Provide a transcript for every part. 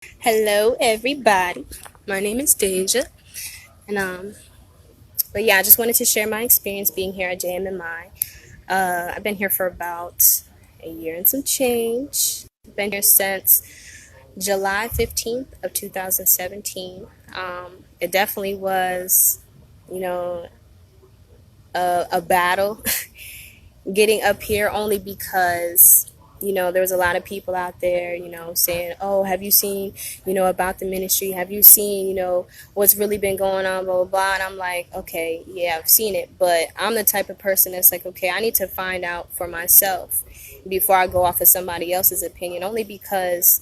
Hello, everybody. My name is Deja, and but yeah, I just wanted to share my experience being here at JMMI. I've been here for about a year and some change. I've been here since July 15th of 2017. It definitely was, you know, a battle getting up here only because there was a lot of people out there saying, oh, have you seen about the ministry, have you seen what's really been going on, blah blah blah. And I'm like, okay, yeah, I've seen it, but I'm the type of person that's like, okay, I need to find out for myself before I go off of somebody else's opinion, only because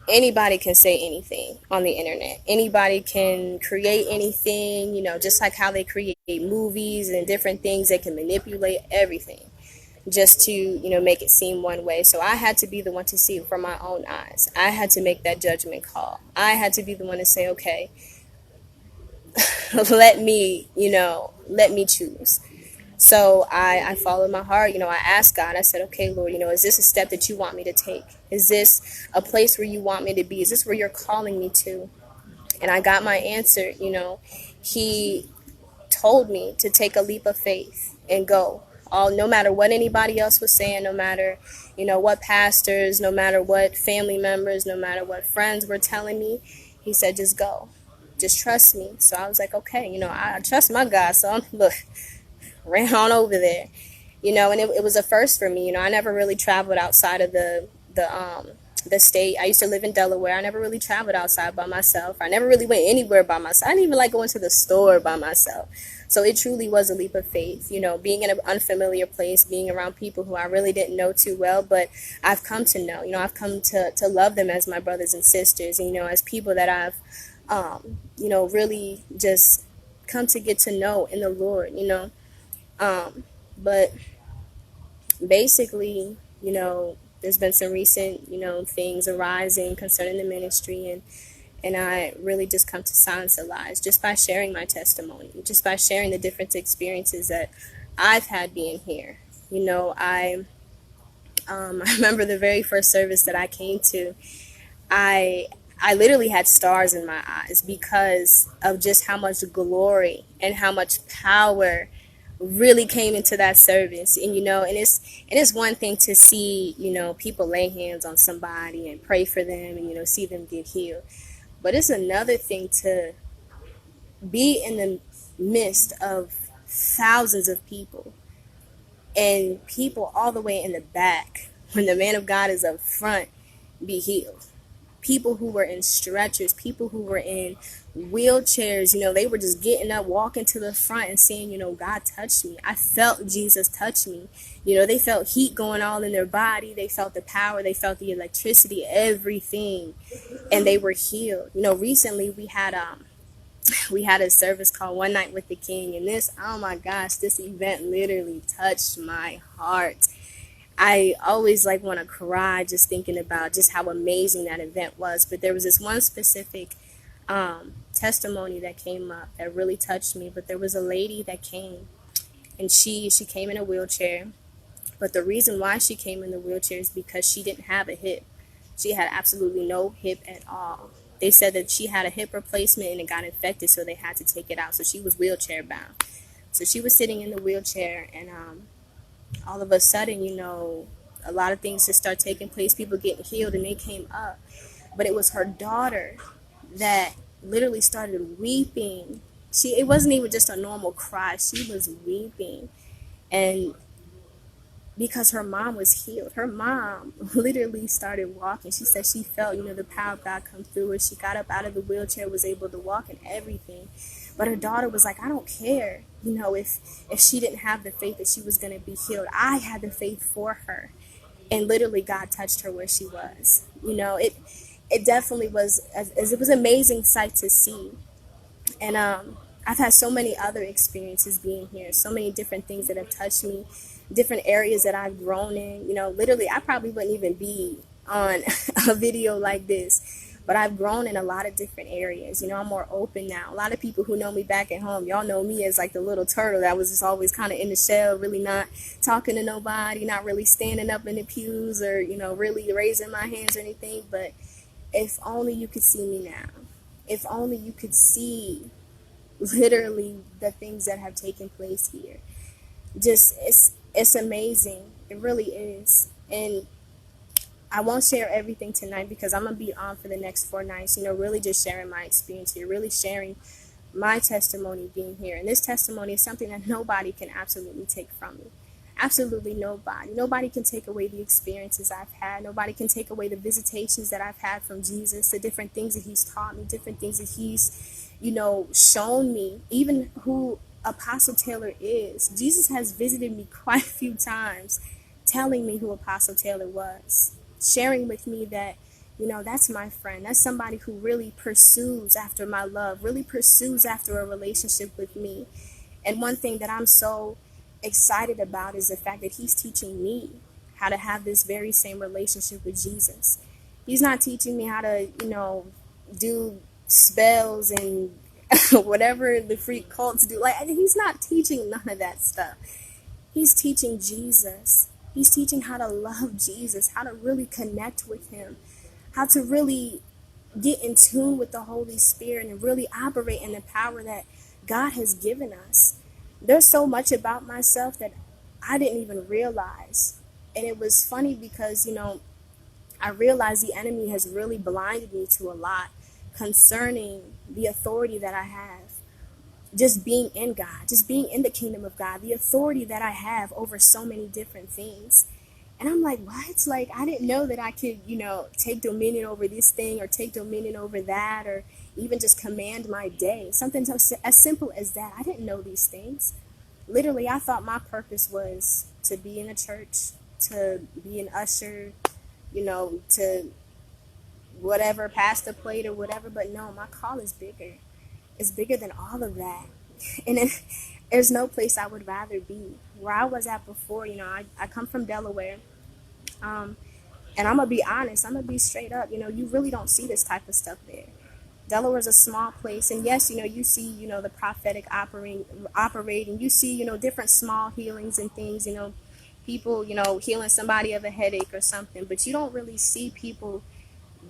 anybody can say anything on the internet. Anybody can create anything, just like how they create movies and different things. They can manipulate everything just to make it seem one way. So I had to be the one to see it from my own eyes. I had to make that judgment call. I had to be the one to say, okay, let me choose. So I followed my heart. I asked God. I said, okay, Lord, is this a step that you want me to take? Is this a place where you want me to be? Is this where you're calling me to? And I got my answer. He told me to take a leap of faith and go. No matter what anybody else was saying, no matter what pastors, no matter what family members, no matter what friends were telling me, he said, just go, just trust me. So I was like, okay, I trust my God. So look, ran on over there, and it was a first for me. I never really traveled outside of the state. I used to live in Delaware. I never really traveled outside by myself. I never really went anywhere by myself. I didn't even like going to the store by myself. So it truly was a leap of faith, being in an unfamiliar place, being around people who I really didn't know too well, but I've come to know, I've come to love them as my brothers and sisters, and, as people that I've, really just come to get to know in the Lord. But basically, there's been some recent, things arising concerning the ministry, and I really just come to silence the lies just by sharing my testimony, just by sharing the different experiences that I've had being here. I remember the very first service that I came to. I I literally had stars in my eyes because of just how much glory and how much power really came into that service. And and it's one thing to see, people lay hands on somebody and pray for them and see them get healed. But it's another thing to be in the midst of thousands of people and people all the way in the back when the man of God is up front be healed. People who were in stretchers, people who were in wheelchairs, they were just getting up, walking to the front and saying, God touched me. I felt Jesus touch me. They felt heat going all in their body. They felt the power. They felt the electricity, everything. And they were healed. Recently we had a service called One Night with the King. And oh my gosh, this event literally touched my heart. I always want to cry just thinking about just how amazing that event was. But there was this one specific testimony that came up that really touched me. But there was a lady that came, and she came in a wheelchair. But the reason why she came in the wheelchair is because she didn't have a hip. She had absolutely no hip at all. They said that she had a hip replacement and it got infected, so they had to take it out. So she was wheelchair bound. So she was sitting in the wheelchair, and all of a sudden, a lot of things just start taking place, people getting healed, and they came up. But it was her daughter that literally started weeping. It wasn't even just a normal cry. She was weeping. And because her mom was healed, her mom literally started walking. She said she felt, the power of God come through her. She got up out of the wheelchair, was able to walk and everything. But her daughter was like, I don't care, if she didn't have the faith that she was going to be healed. I had the faith for her. And literally God touched her where she was. It definitely was, it was an amazing sight to see. And I've had so many other experiences being here, so many different things that have touched me, different areas that I've grown in. Literally, I probably wouldn't even be on a video like this, but I've grown in a lot of different areas. I'm more open now. A lot of people who know me back at home, y'all know me as like the little turtle that was just always kind of in the shell, really not talking to nobody, not really standing up in the pews or, really raising my hands or anything. But If only you could see me now. If only you could see literally the things that have taken place here. Just it's amazing. It really is. And I won't share everything tonight because I'm gonna be on for the next 4 nights, really just sharing my experience here, really sharing my testimony being here. And this testimony is something that nobody can absolutely take from me. Absolutely nobody. Nobody can take away the experiences I've had. Nobody can take away the visitations that I've had from Jesus, the different things that he's taught me, different things that he's, shown me, even who Apostle Taylor is. Jesus has visited me quite a few times, telling me who Apostle Taylor was, sharing with me that, that's my friend. That's somebody who really pursues after my love, really pursues after a relationship with me. And one thing that I'm so excited about is the fact that he's teaching me how to have this very same relationship with Jesus. He's not teaching me how to, do spells and whatever the freak cults do. Like, he's not teaching none of that stuff. He's teaching Jesus. He's teaching how to love Jesus, how to really connect with him, how to really get in tune with the Holy Spirit and really operate in the power that God has given us. There's so much about myself that I didn't even realize. And it was funny because, I realized the enemy has really blinded me to a lot concerning the authority that I have. Just being in God, just being in the kingdom of God, the authority that I have over so many different things. And I'm like, what? Like, I didn't know that I could, take dominion over this thing or take dominion over that or even just command my day. Something so, as simple as that. I didn't know these things. Literally, I thought my purpose was to be in a church, to be an usher, to whatever, pass the plate or whatever. But no, my call is bigger. It's bigger than all of that. And there's no place I would rather be. Where I was at before, I come from Delaware. And I'm going to be honest, I'm going to be straight up. You really don't see this type of stuff there. Delaware is a small place. And yes, you see, the prophetic operating. You see, different small healings and things, people, healing somebody of a headache or something. But you don't really see people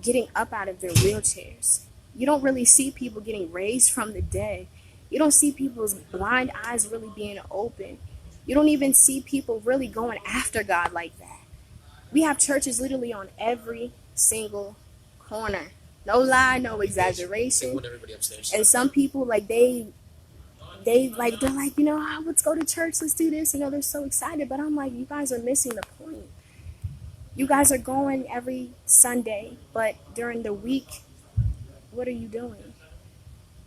getting up out of their wheelchairs. You don't really see people getting raised from the dead. You don't see people's blind eyes really being open. You don't even see people really going after God like that. We have churches literally on every single corner. No lie, no exaggeration. And some people, like, they're like, oh, let's go to church, let's do this. They're so excited. But I'm like, you guys are missing the point. You guys are going every Sunday, but during the week, what are you doing?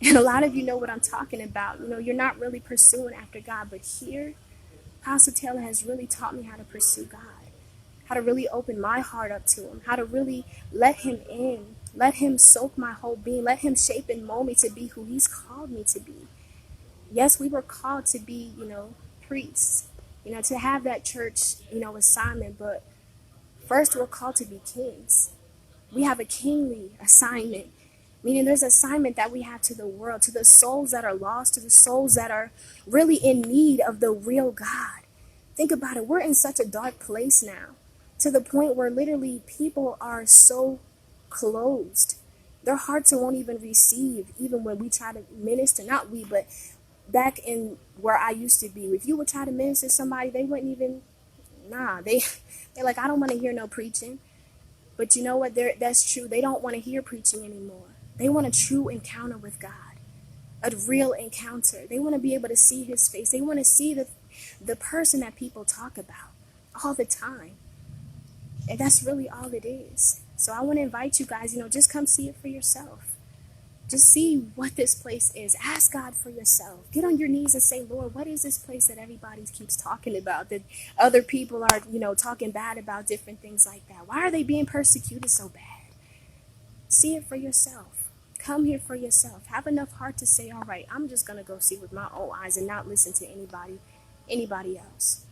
And a lot of you know what I'm talking about. You're not really pursuing after God. But here, Apostle Taylor has really taught me how to pursue God, how to really open my heart up to him, how to really let him in, let him soak my whole being, let him shape and mold me to be who he's called me to be. Yes, we were called to be, priests, to have that church, assignment, but first we're called to be kings. We have a kingly assignment, meaning there's an assignment that we have to the world, to the souls that are lost, to the souls that are really in need of the real God. Think about it. We're in such a dark place now, to the point where literally people are so closed. Their hearts won't even receive, even when we try to minister. Not we, but back in where I used to be. If you would try to minister to somebody, they wouldn't even, they're like, I don't want to hear no preaching. But you know what? That's true. They don't want to hear preaching anymore. They want a true encounter with God, a real encounter. They want to be able to see his face. They want to see the person that people talk about all the time. And that's really all it is. So I want to invite you guys, just come see it for yourself. Just see what this place is. Ask God for yourself. Get on your knees and say, Lord, what is this place that everybody keeps talking about, that other people are, talking bad about, different things like that? Why are they being persecuted so bad? See it for yourself. Come here for yourself. Have enough heart to say, all right, I'm just going to go see with my own eyes and not listen to anybody else.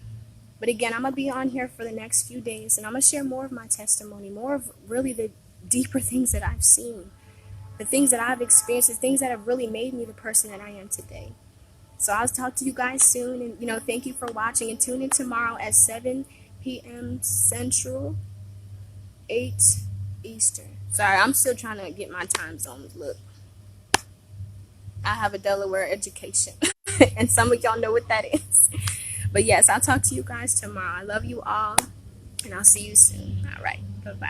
But again, I'm going to be on here for the next few days, and I'm going to share more of my testimony, more of really the deeper things that I've seen, the things that I've experienced, the things that have really made me the person that I am today. So I'll talk to you guys soon, and, thank you for watching, and tune in tomorrow at 7 p.m. Central, 8 Eastern. Sorry, I'm still trying to get my time zones. Look, I have a Delaware education, and some of y'all know what that is. But yes, I'll talk to you guys tomorrow. I love you all, and I'll see you soon. All right, bye bye.